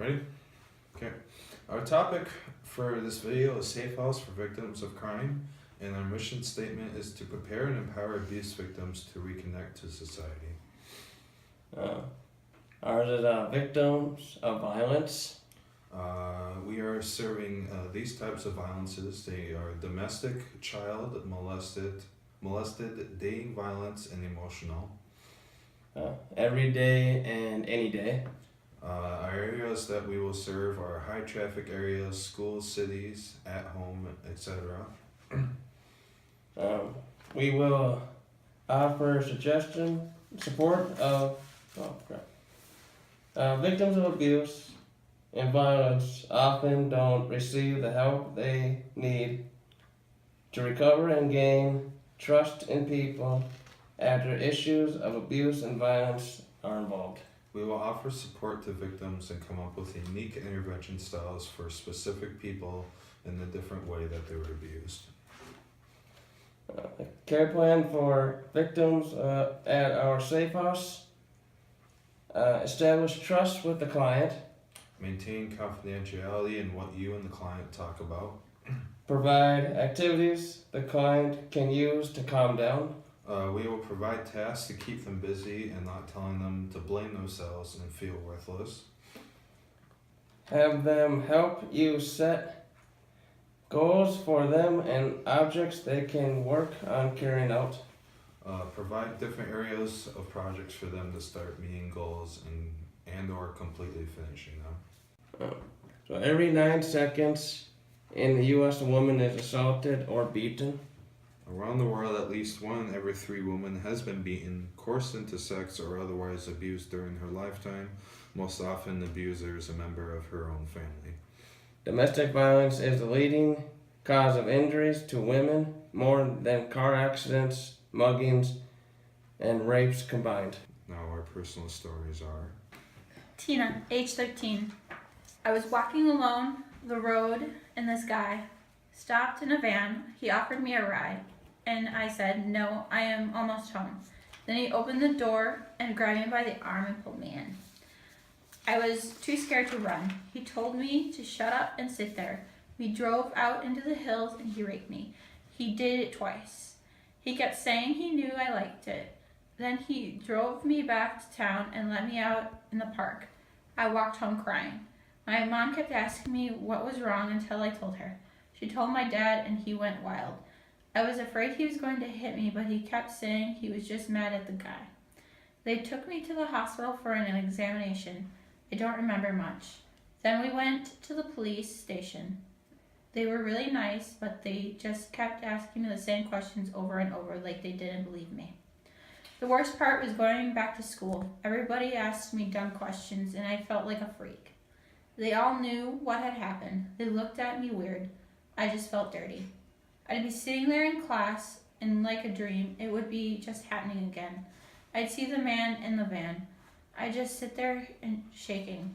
Ready? Okay. Our topic for this video is Safe House for Victims of Crime, and our mission statement is to prepare and empower abuse victims to reconnect to society. Ours is victims of violence. We are serving these types of violences. They are domestic, child, molested, dating violence, and emotional. Every day and any day. Our areas that we will serve are high traffic areas, schools, cities, at home, etc. We will offer support of victims of abuse and violence often don't receive the help they need to recover and gain trust in people after issues of abuse and violence are involved. We will offer support to victims and come up with unique intervention styles for specific people in the different way that they were abused. A care plan for victims at our safe house. Establish trust with the client. Maintain confidentiality in what you and the client talk about. Provide activities the client can use to calm down. We will provide tasks to keep them busy and not telling them to blame themselves and feel worthless. Have them help you set goals for them and objects they can work on carrying out. Provide different areas of projects for them to start meeting goals and or completely finishing them. So every 9 seconds in the U.S. a woman is assaulted or beaten. Around the world, at least 1 in every 3 women has been beaten, coerced into sex, or otherwise abused during her lifetime. Most often, the abuser is a member of her own family. Domestic violence is the leading cause of injuries to women, more than car accidents, muggings, and rapes combined. Now, our personal stories are... Tina, age 13. I was walking along the road and this guy stopped in a van. He offered me a ride and I said, no, I am almost home. Then he opened the door and grabbed me by the arm and pulled me in. I was too scared to run. He told me to shut up and sit there. We drove out into the hills and he raped me. He did it twice. He kept saying he knew I liked it. Then he drove me back to town and let me out in the park. I walked home crying. My mom kept asking me what was wrong until I told her. She told my dad and he went wild. I was afraid he was going to hit me, but he kept saying he was just mad at the guy. They took me to the hospital for an examination. I don't remember much. Then we went to the police station. They were really nice, but they just kept asking me the same questions over and over like they didn't believe me. The worst part was going back to school. Everybody asked me dumb questions and I felt like a freak. They all knew what had happened. They looked at me weird. I just felt dirty. I'd be sitting there in class and like a dream, it would be just happening again. I'd see the man in the van. I'd just sit there and shaking.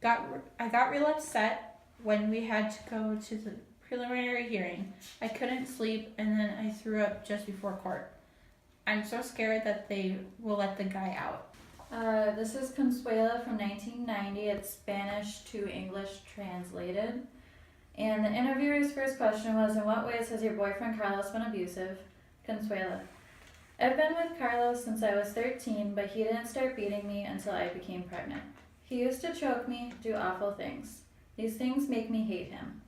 I got real upset when we had to go to the preliminary hearing. I couldn't sleep and then I threw up just before court. I'm so scared that they will let the guy out. This is Consuela from 1990. It's Spanish to English translated. And the interviewer's first question was, in what ways has your boyfriend Carlos been abusive? Consuela: I've been with Carlos since I was 13, but he didn't start beating me until I became pregnant. He used to choke me, do awful things. These things make me hate him.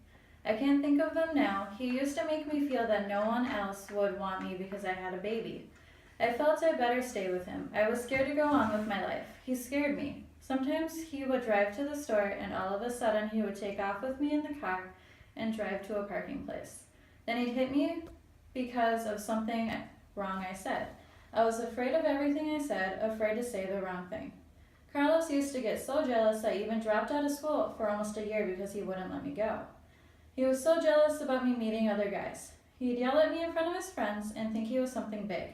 I can't think of them now. He used to make me feel that no one else would want me because I had a baby. I felt I better stay with him. I was scared to go on with my life. He scared me. Sometimes he would drive to the store and all of a sudden he would take off with me in the car and drive to a parking place. Then he'd hit me because of something wrong I said. I was afraid of everything I said, afraid to say the wrong thing. Carlos used to get so jealous I even dropped out of school for almost a year because he wouldn't let me go. He was so jealous about me meeting other guys. He'd yell at me in front of his friends and think he was something big.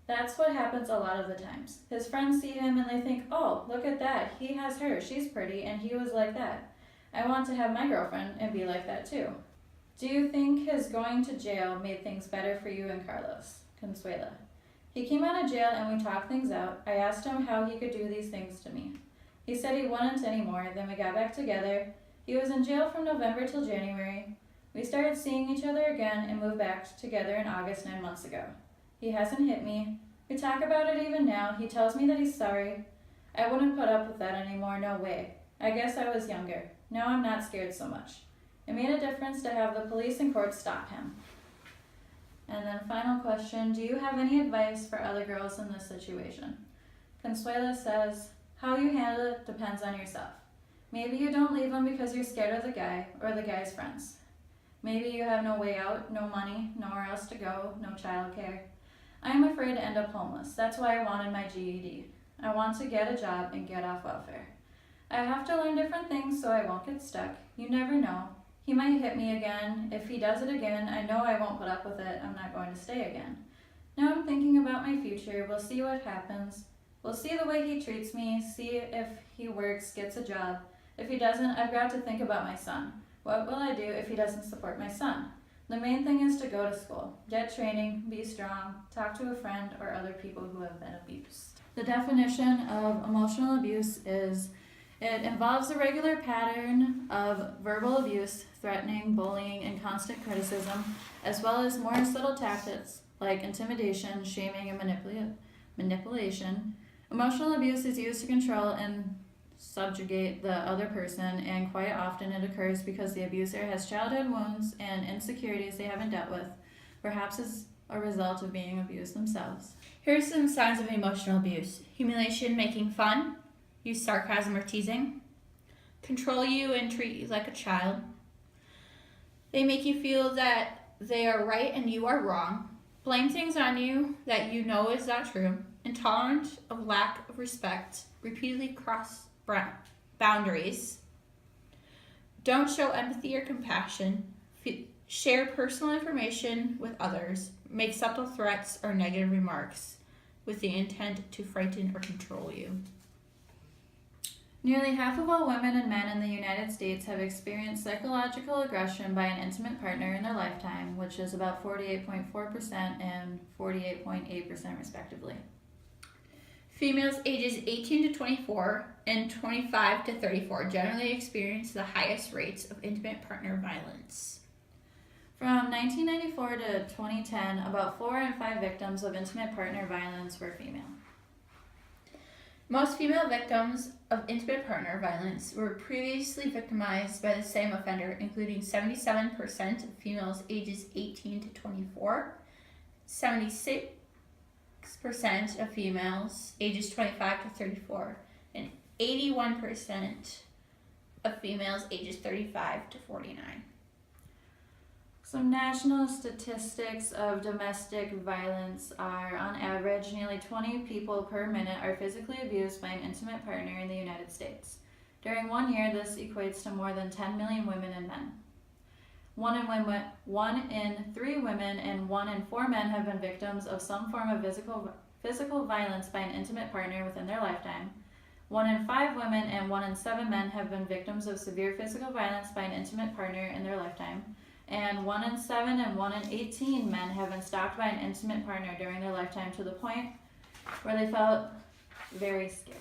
That's what happens a lot of the times. His friends see him and they think, oh, look at that, he has her, she's pretty, and he was like that. I want to have my girlfriend and be like that too. Do you think his going to jail made things better for you and Carlos? Consuela: He came out of jail and we talked things out. I asked him how he could do these things to me. He said he wouldn't anymore, then we got back together. He was in jail from November till January. We started seeing each other again and moved back together in August 9 months ago. He hasn't hit me. We talk about it even now. He tells me that he's sorry. I wouldn't put up with that anymore, no way. I guess I was younger. Now I'm not scared so much. It made a difference to have the police and courts stop him. And then final question, do you have any advice for other girls in this situation? Consuela says, how you handle it depends on yourself. Maybe you don't leave him because you're scared of the guy or the guy's friends. Maybe you have no way out, no money, nowhere else to go, no childcare. I am afraid to end up homeless. That's why I wanted my GED. I want to get a job and get off welfare. I have to learn different things so I won't get stuck. You never know. He might hit me again. If he does it again, I know I won't put up with it. I'm not going to stay again. Now I'm thinking about my future. We'll see what happens. We'll see the way he treats me, see if he works, gets a job. If he doesn't, I've got to think about my son. What will I do if he doesn't support my son? The main thing is to go to school, get training, be strong, talk to a friend or other people who have been abused. The definition of emotional abuse is it involves a regular pattern of verbal abuse, threatening, bullying, and constant criticism, as well as more subtle tactics like intimidation, shaming, and manipulation. Emotional abuse is used to control and subjugate the other person, and quite often it occurs because the abuser has childhood wounds and insecurities they haven't dealt with, perhaps as a result of being abused themselves. Here's some signs of emotional abuse: humiliation, making fun, use sarcasm or teasing, control you and treat you like a child. They make you feel that they are right and you are wrong, blame things on you that you know is not true, intolerant of lack of respect, repeatedly cross boundaries, don't show empathy or compassion, share personal information with others, make subtle threats or negative remarks with the intent to frighten or control you. Nearly half of all women and men in the United States have experienced psychological aggression by an intimate partner in their lifetime, which is about 48.4% and 48.8% respectively. Females ages 18 to 24 and 25 to 34 generally experience the highest rates of intimate partner violence. From 1994 to 2010, about 4 in 5 victims of intimate partner violence were female. Most female victims of intimate partner violence were previously victimized by the same offender, including 77% of females ages 18 to 24, 76% of females ages 25 to 34, and 81% of females ages 35 to 49. Some national statistics of domestic violence are, on average, nearly 20 people per minute are physically abused by an intimate partner in the United States. During 1 year, this equates to more than 10 million women and men. 1 in 3 women and 1 in 4 men have been victims of some form of physical violence by an intimate partner within their lifetime. 1 in 5 women and 1 in 7 men have been victims of severe physical violence by an intimate partner in their lifetime. And 1 in 7 and 1 in 18 men have been stalked by an intimate partner during their lifetime to the point where they felt very scared.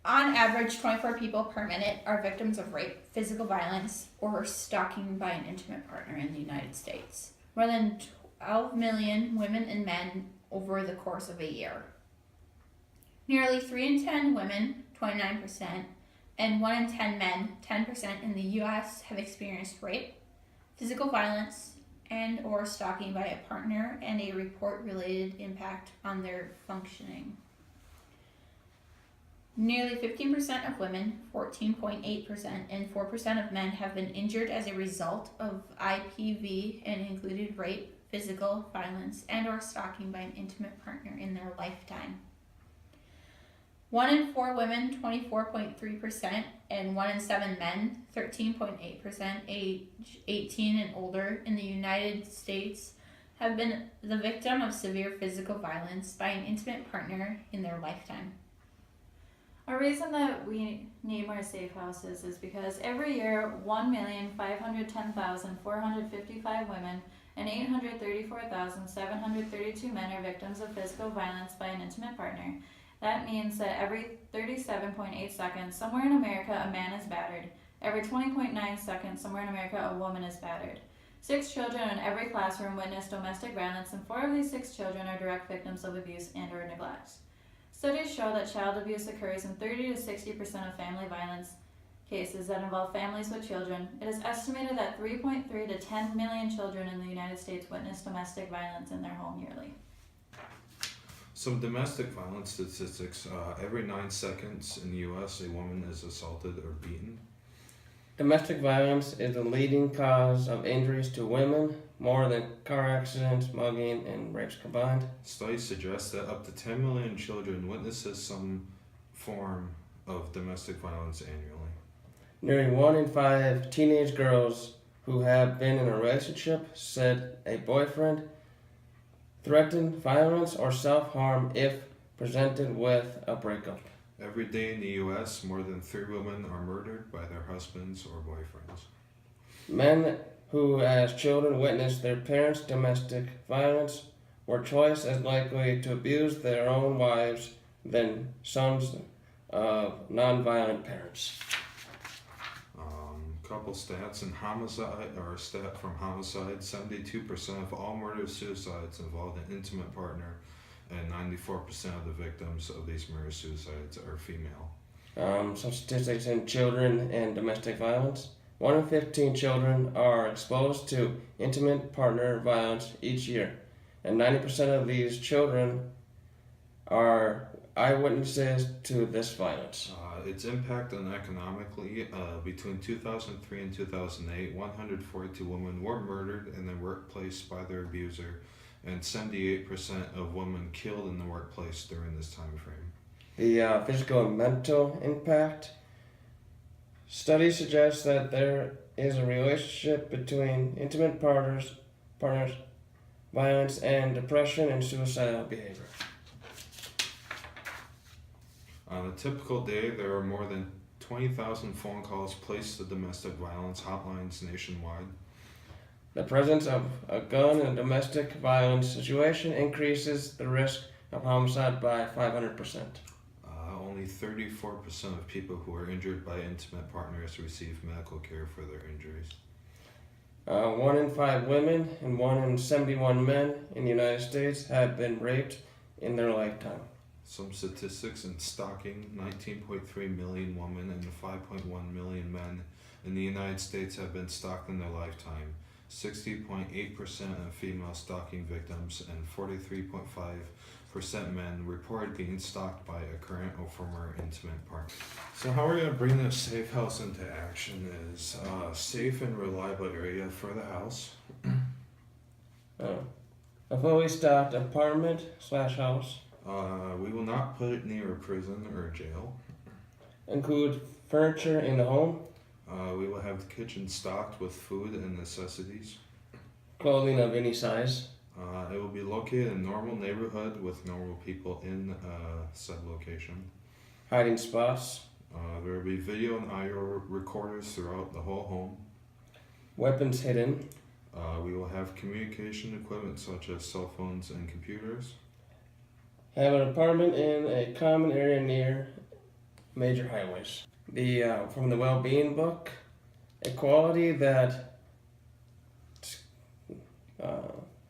On average, 24 people per minute are victims of rape, physical violence, or stalking by an intimate partner in the United States. More than 12 million women and men over the course of a year. Nearly 3 in 10 women, 29%, and 1 in 10 men, 10% in the U.S. have experienced rape, physical violence, and or stalking by a partner, and a report-related impact on their functioning. Nearly 15% of women, 14.8%, and 4% of men have been injured as a result of IPV and included rape, physical violence, and or stalking by an intimate partner in their lifetime. 1 in 4 women, 24.3%, and 1 in 7 men, 13.8%, age 18 and older in the United States have been the victim of severe physical violence by an intimate partner in their lifetime. A reason that we need more safe houses is because every year 1,510,455 women and 834,732 men are victims of physical violence by an intimate partner. That means that every 37.8 seconds, somewhere in America, a man is battered. Every 20.9 seconds, somewhere in America, a woman is battered. 6 children in every classroom witness domestic violence, and 4 of these 6 children are direct victims of abuse and or neglect. Studies show that child abuse occurs in 30 to 60% of family violence cases that involve families with children. It is estimated that 3.3 to 10 million children in the United States witness domestic violence in their home yearly. Some domestic violence statistics. Every 9 seconds in the U.S., a woman is assaulted or beaten. Domestic violence is the leading cause of injuries to women, more than car accidents, mugging, and rapes combined. Studies suggest that up to 10 million children witnesses some form of domestic violence annually. Nearly 1 in 5 teenage girls who have been in a relationship said a boyfriend threatened violence or self-harm if presented with a breakup. Every day in the U.S., more than 3 women are murdered by their husbands or boyfriends. Men who as children witnessed their parents' domestic violence were twice as likely to abuse their own wives than sons of non-violent parents. Couple stats in homicide, or a stat from homicide: 72% of all murder-suicides involved an intimate partner, and 94% of the victims of these murder-suicides are female. Some statistics in children and domestic violence. 1 in 15 children are exposed to intimate partner violence each year, and 90% of these children are eyewitnesses to this violence. Its impact on economically, between 2003 and 2008, 142 women were murdered in the workplace by their abuser, and 78% of women killed in the workplace during this time frame. The physical and mental impact. Studies suggest that there is a relationship between intimate partners, violence, and depression and suicidal behavior. On a typical day, there are more than 20,000 phone calls placed to domestic violence hotlines nationwide. The presence of a gun in a domestic violence situation increases the risk of homicide by 500%. Only 34% of people who are injured by intimate partners receive medical care for their injuries. 1 in 5 women and 1 in 71 men in the United States have been raped in their lifetime. Some statistics in stalking: 19.3 million women and 5.1 million men in the United States have been stalked in their lifetime. 60.8% of female stalking victims and 43.5% men report being stalked by a current or former intimate partner. So how we're going to bring this safe house into action is a safe and reliable area for the house. A fully stocked apartment/house. We will not put it near a prison or a jail. Include furniture in the home. We will have the kitchen stocked with food and necessities. Clothing of any size. It will be located in a normal neighborhood with normal people in said location. Hiding spots. There will be video and audio recorders throughout the whole home. Weapons hidden. We will have communication equipment such as cell phones and computers. Have an apartment in a common area near major highways. From the well-being book, a quality that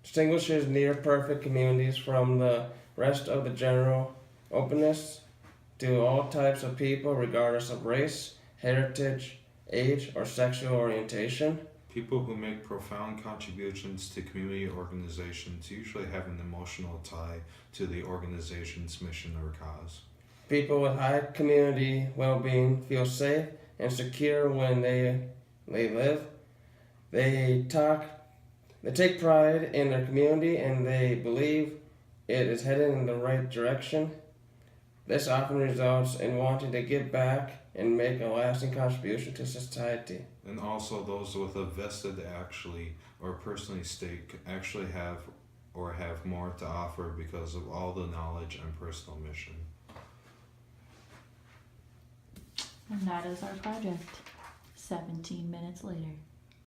distinguishes near-perfect communities from the rest of the general openness to all types of people regardless of race, heritage, age, or sexual orientation. People who make profound contributions to community organizations usually have an emotional tie to the organization's mission or cause. People with high community well-being feel safe and secure when they live. They take pride in their community and they believe it is headed in the right direction. This often results in wanting to give back and make a lasting contribution to society. And also those with a vested personally stake actually have more to offer because of all the knowledge and personal mission. And that is our project. 17 minutes later.